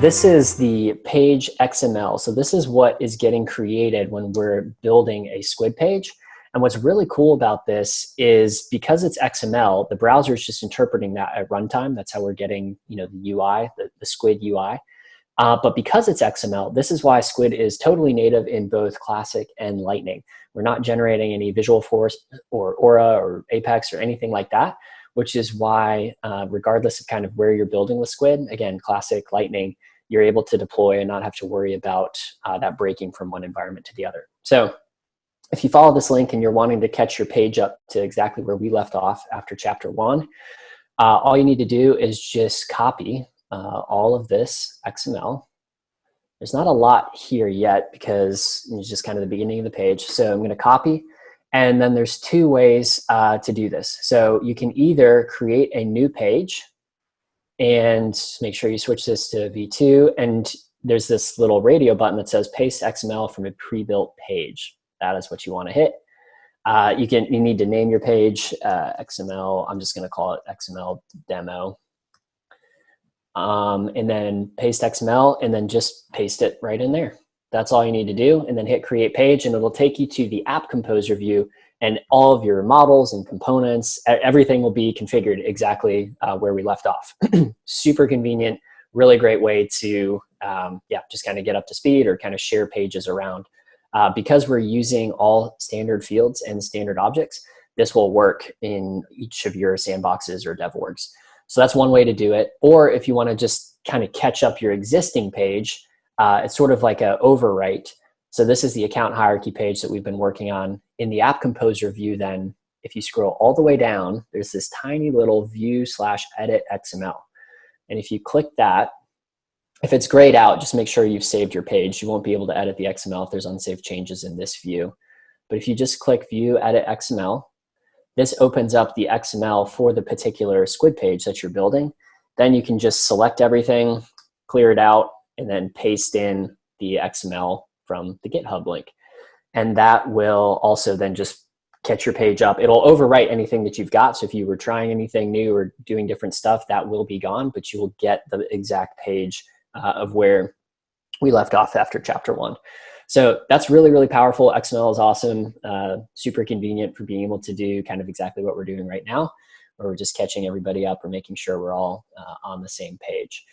this is the page XML. So this is what is getting created when we're building a Skuid page. And what's really cool about this is because it's XML, the browser is just interpreting that at runtime. That's how we're getting, the UI, the Skuid UI. But because it's XML, this is why Skuid is totally native in both Classic and Lightning. We're not generating any Visual Force or Aura or Apex or anything like that, which is why, regardless of kind of where you're building with Skuid, again, Classic, Lightning, you're able to deploy and not have to worry about that breaking from one environment to the other. So if you follow this link and you're wanting to catch your page up to exactly where we left off after chapter 1, all you need to do is just copy all of this XML. There's not a lot here yet because it's just kind of the beginning of the page. So I'm going to copy, and then there's two ways to do this. So you can either create a new page and make sure you switch this to V2, and there's this little radio button that says paste XML from a pre-built page. That is what you want to hit. You need to name your page XML. I'm just going to call it XML demo. And then paste XML, and then just paste it right in there. That's all you need to do. And then hit create page, and it'll take you to the app composer view, and all of your models and components, everything will be configured exactly where we left off. Super convenient, really great way to just kind of get up to speed or kind of share pages around. Because we're using all standard fields and standard objects, this will work in each of your sandboxes or DevOrgs. So that's one way to do it. Or if you want to just kind of catch up your existing page, it's sort of like an overwrite. So this is the account hierarchy page that we've been working on. In the app composer view, then, if you scroll all the way down, there's this tiny little view/edit XML. And if you click that, if it's grayed out, just make sure you've saved your page. You won't be able to edit the XML if there's unsaved changes in this view. But if you just click View, Edit XML, this opens up the XML for the particular Skuid page that you're building. Then you can just select everything, clear it out, and then paste in the XML from the GitHub link. And that will also then just catch your page up. It'll overwrite anything that you've got. So if you were trying anything new or doing different stuff, that will be gone, but you will get the exact page of where we left off after chapter 1. So that's really, really powerful. XML is awesome, super convenient for being able to do kind of exactly what we're doing right now, where we're just catching everybody up or making sure we're all on the same page.